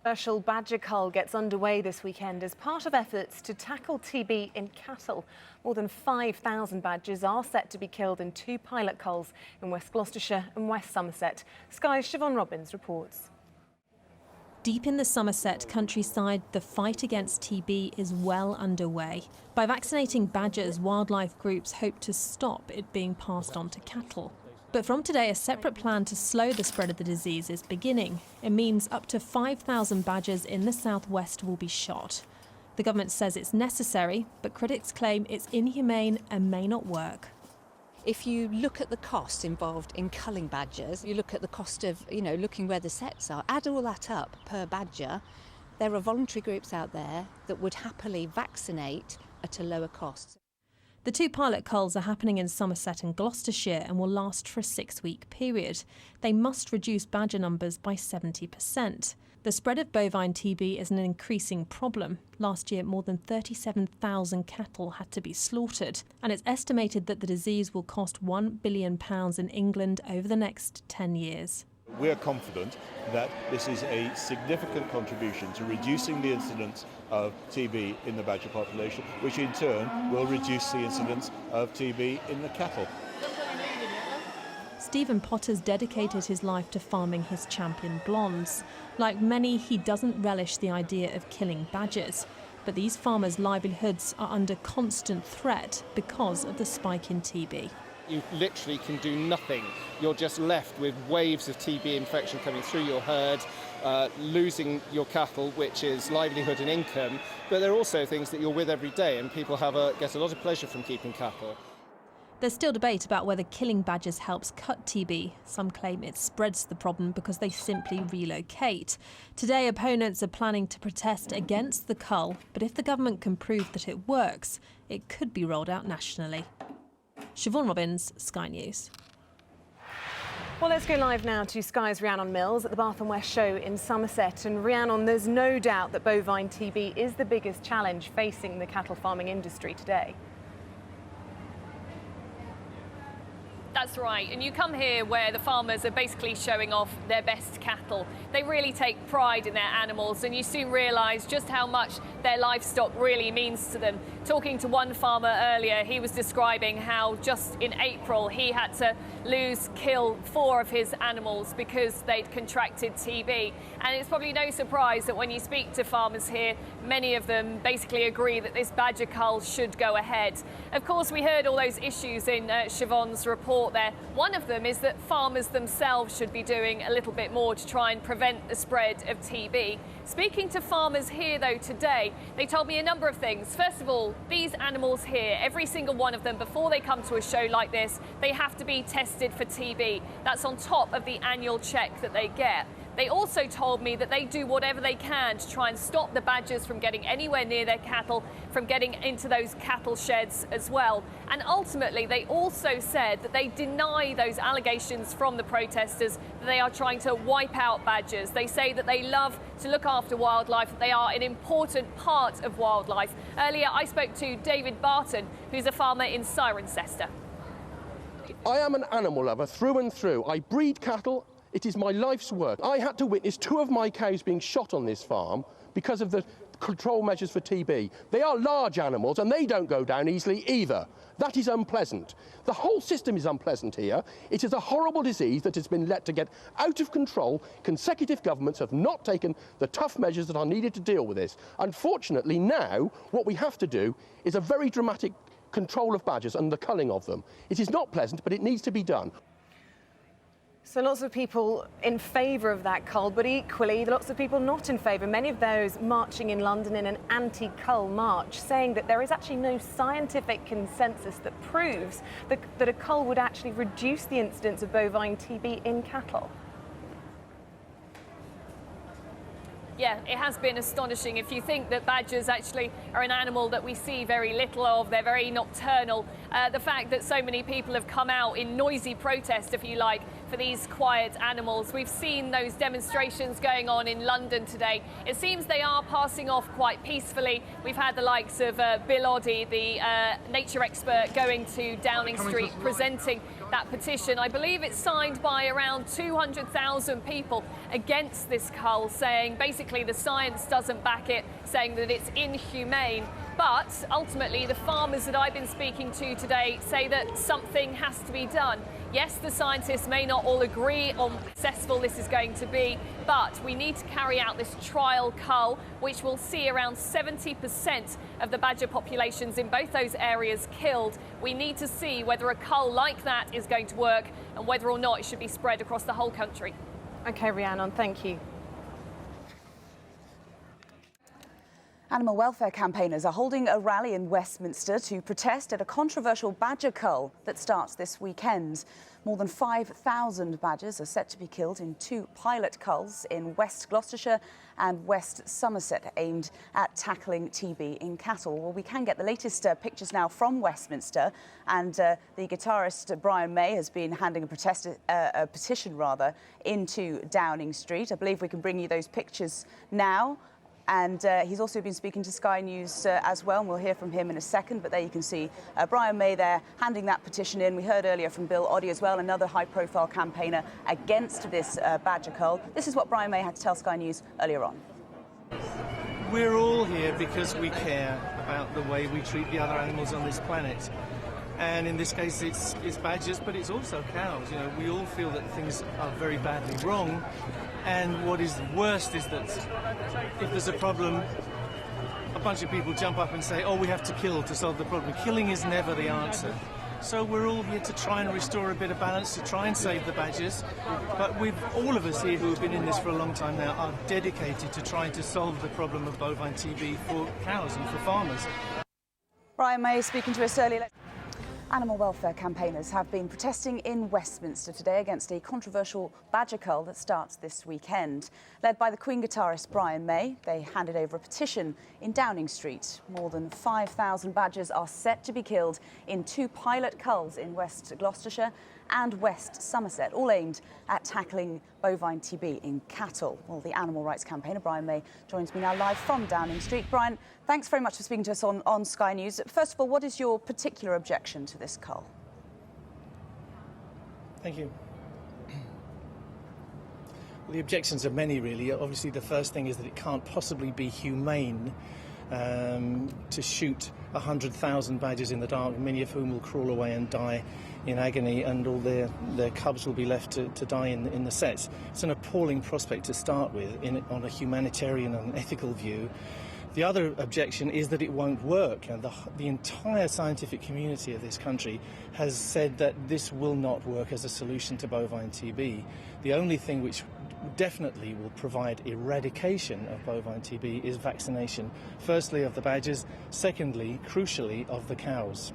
Commercial badger cull gets underway this weekend as part of efforts to tackle TB in cattle. More than 5,000 badgers are set to be killed in 2 pilot culls in West Gloucestershire and West Somerset. Sky's Siobhan Robbins reports. Deep in the Somerset countryside, the fight against TB is well underway. By vaccinating badgers, wildlife groups hope to stop it being passed on to cattle. But from today, a separate plan to slow the spread of the disease is beginning. It means up to 5,000 badgers in the southwest will be shot. The government says it's necessary, but critics claim it's inhumane and may not work. If you look at the cost involved in culling badgers, you look at the cost of, looking where the sets are, add all that up per badger, there are voluntary groups out there that would happily vaccinate at a lower cost. The 2 pilot culls are happening in Somerset and Gloucestershire and will last for a 6-week period. They must reduce badger numbers by 70%. The spread of bovine TB is an increasing problem. Last year, more than 37,000 cattle had to be slaughtered, and it's estimated that the disease will cost £1 billion in England over the next 10 years. We are confident that this is a significant contribution to reducing the incidence of TB in the badger population, which in turn will reduce the incidence of TB in the cattle. Stephen Potter's dedicated his life to farming his champion blondes. Like many, he doesn't relish the idea of killing badgers. But these farmers' livelihoods are under constant threat because of the spike in TB. You literally can do nothing. You're just left with waves of TB infection coming through your herd, losing your cattle, which is livelihood and income. But there are also things that you're with every day, and people get a lot of pleasure from keeping cattle. There's still debate about whether killing badgers helps cut TB. Some claim it spreads the problem because they simply relocate. Today, opponents are planning to protest against the cull, but if the government can prove that it works, it could be rolled out nationally. Siobhan Robbins, Sky News. Well, let's go live now to Sky's Rhiannon Mills at the Bath & West show in Somerset. And Rhiannon, there's no doubt that bovine TB is the biggest challenge facing the cattle farming industry today. That's right, and you come here where the farmers are basically showing off their best cattle. They really take pride in their animals, and you soon realise just how much their livestock really means to them. Talking to one farmer earlier, he was describing how just in April he had to kill 4 of his animals because they'd contracted TB. And it's probably no surprise that when you speak to farmers here, many of them basically agree that this badger cull should go ahead. Of course, we heard all those issues in Siobhan's report there. One of them is that farmers themselves should be doing a little bit more to try and prevent the spread of TB. Speaking to farmers here, though, today, they told me a number of things. First of all, these animals here, every single one of them, before they come to a show like this, they have to be tested for TB. That's on top of the annual check that they get. They also told me that they do whatever they can to try and stop the badgers from getting anywhere near their cattle, from getting into those cattle sheds as well. And ultimately, they also said that they deny those allegations from the protesters that they are trying to wipe out badgers. They say that they love to look after wildlife, that they are an important part of wildlife. Earlier, I spoke to David Barton, who's a farmer in Cirencester. I am an animal lover through and through. I breed cattle. It is my life's work. I had to witness 2 of my cows being shot on this farm because of the control measures for TB. They are large animals and they don't go down easily either. That is unpleasant. The whole system is unpleasant here. It is a horrible disease that has been let to get out of control. Consecutive governments have not taken the tough measures that are needed to deal with this. Unfortunately, now what we have to do is a very dramatic control of badgers and the culling of them. It is not pleasant, but it needs to be done. So lots of people in favour of that cull, but equally lots of people not in favour. Many of those marching in London in an anti-cull march, saying that there is actually no scientific consensus that proves that a cull would actually reduce the incidence of bovine TB in cattle. Yeah, it has been astonishing. If you think that badgers actually are an animal that we see very little of, they're very nocturnal, the fact that so many people have come out in noisy protest, if you like, for these quiet animals. We've seen those demonstrations going on in London today. It seems they are passing off quite peacefully. We've had the likes of Bill Oddie, the nature expert, going to Downing Street presenting that petition. I believe it's signed by around 200,000 people against this cull, saying basically the science doesn't back it, saying that it's inhumane. But ultimately, the farmers that I've been speaking to today say that something has to be done. Yes, the scientists may not all agree on how successful this is going to be, but we need to carry out this trial cull, which will see around 70% of the badger populations in both those areas killed. We need to see whether a cull like that is going to work and whether or not it should be spread across the whole country. OK, Rhiannon, thank you. Animal welfare campaigners are holding a rally in Westminster to protest at a controversial badger cull that starts this weekend. More than 5,000 badgers are set to be killed in 2 pilot culls in West Gloucestershire and West Somerset, aimed at tackling TB in cattle. Well, we can get the latest pictures now from Westminster, and the guitarist Brian May has been handing a petition into Downing Street. I believe we can bring you those pictures now. And he's also been speaking to Sky News as well, and we'll hear from him in a second. But there you can see Brian May there handing that petition in. We heard earlier from Bill Oddie as well, another high-profile campaigner against this badger cull. This is what Brian May had to tell Sky News earlier on. We're all here because we care about the way we treat the other animals on this planet. And in this case, it's badgers, but it's also cows. You know, we all feel that things are very badly wrong. And what is worst is that if there's a problem, a bunch of people jump up and say, oh, we have to kill to solve the problem. Killing is never the answer. So we're all here to try and restore a bit of balance, to try and save the badgers. But all of us here who have been in this for a long time now are dedicated to trying to solve the problem of bovine TB for cows and for farmers. Brian May speaking to us earlier. Animal welfare campaigners have been protesting in Westminster today against a controversial badger cull that starts this weekend. Led by the Queen guitarist Brian May, they handed over a petition in Downing Street. More than 5,000 badgers are set to be killed in 2 pilot culls in West Gloucestershire and West Somerset, all aimed at tackling bovine TB in cattle. Well, the animal rights campaigner Brian May joins me now live from Downing Street. Brian, thanks very much for speaking to us on Sky News. First of all, what is your particular objection to this cull? Thank you. Well, the objections are many, really. Obviously, the first thing is that it can't possibly be humane to shoot 100,000 badgers in the dark, many of whom will crawl away and die in agony, and all their cubs will be left to die in the sets. It's an appalling prospect to start with on a humanitarian and ethical view. The other objection is that it won't work, and the entire scientific community of this country has said that this will not work as a solution to bovine TB. The only thing which definitely will provide eradication of bovine TB is vaccination. Firstly, of the badgers, secondly, crucially, of the cows.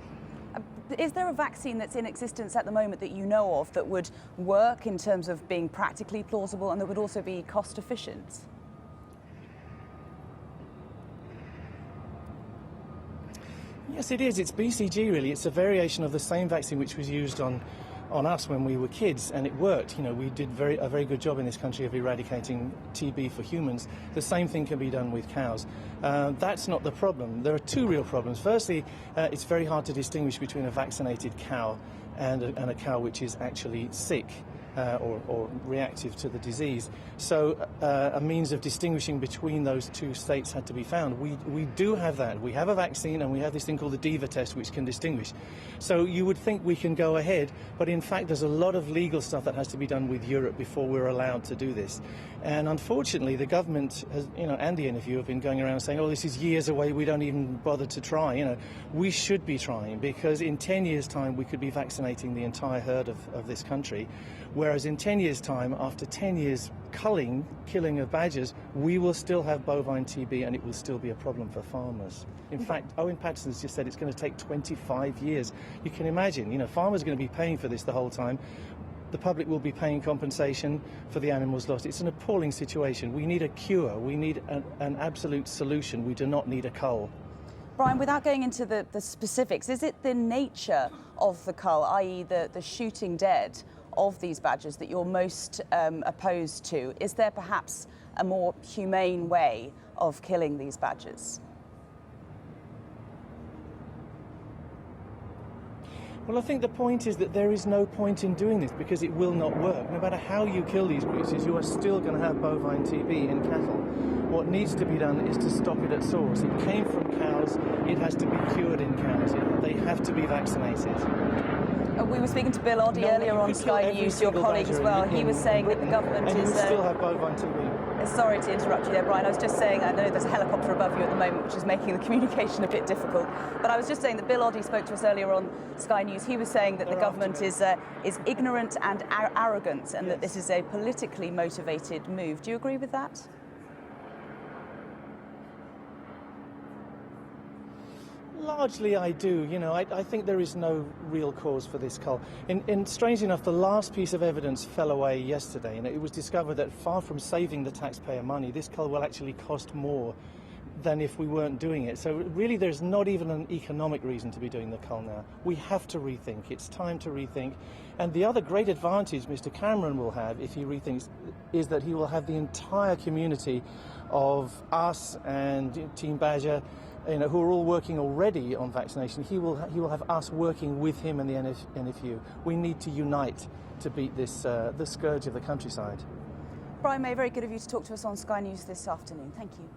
Is there a vaccine that's in existence at the moment that you know of that would work in terms of being practically plausible and that would also be cost efficient? Yes, it is. It's BCG, really. It's a variation of the same vaccine which was used on us when we were kids, and it worked. You know, we did a very good job in this country of eradicating TB for humans. The same thing can be done with cows. That's not the problem. There are 2 real problems. Firstly, it's very hard to distinguish between a vaccinated cow and a cow which is actually sick. Or reactive to the disease. So a means of distinguishing between those 2 states had to be found. We do have that. We have a vaccine, and we have this thing called the DIVA test which can distinguish. So you would think we can go ahead, but in fact there's a lot of legal stuff that has to be done with Europe before we're allowed to do this. And unfortunately the government has, and the NFU have been going around saying, oh, this is years away, we don't even bother to try. We should be trying, because in 10 years' time we could be vaccinating the entire herd of this country. Whereas in 10 years' time, after 10 years killing of badgers, we will still have bovine TB, and it will still be a problem for farmers. In fact, Owen Paterson's just said it's going to take 25 years. You can imagine, farmers are going to be paying for this the whole time. The public will be paying compensation for the animals lost. It's an appalling situation. We need a cure. We need an absolute solution. We do not need a cull. Brian, without going into the specifics, is it the nature of the cull, i.e. the shooting dead of these badgers, that you're most opposed to? Is there perhaps a more humane way of killing these badgers? Well, I think the point is that there is no point in doing this because it will not work. No matter how you kill these creatures, you are still going to have bovine TB in cattle. What needs to be done is to stop it at source. It came from cows, it has to be cured in cows. They have to be vaccinated. We were speaking to Bill Oddie earlier on Sky News, your colleague as well. He was saying that the government and is... you still have bovine TB. Sorry to interrupt you there, Brian. I was just saying, I know there's a helicopter above you at the moment, which is making the communication a bit difficult. But I was just saying that Bill Oddie spoke to us earlier on Sky News. He was saying that the government is ignorant and arrogant, and that this is a politically motivated move. Do you agree with that? Largely I do. You know, I think there is no real cause for this cull. And strangely enough, the last piece of evidence fell away yesterday, and it was discovered that far from saving the taxpayer money, this cull will actually cost more than if we weren't doing it. So really there's not even an economic reason to be doing the cull now. We have to rethink. It's time to rethink. And the other great advantage Mr. Cameron will have if he rethinks is that he will have the entire community of us and Team Badger, you know, who are all working already on vaccination. He will have us working with him and the NFU. We need to unite to beat this the scourge of the countryside. Brian May, very good of you to talk to us on Sky News this afternoon. Thank you.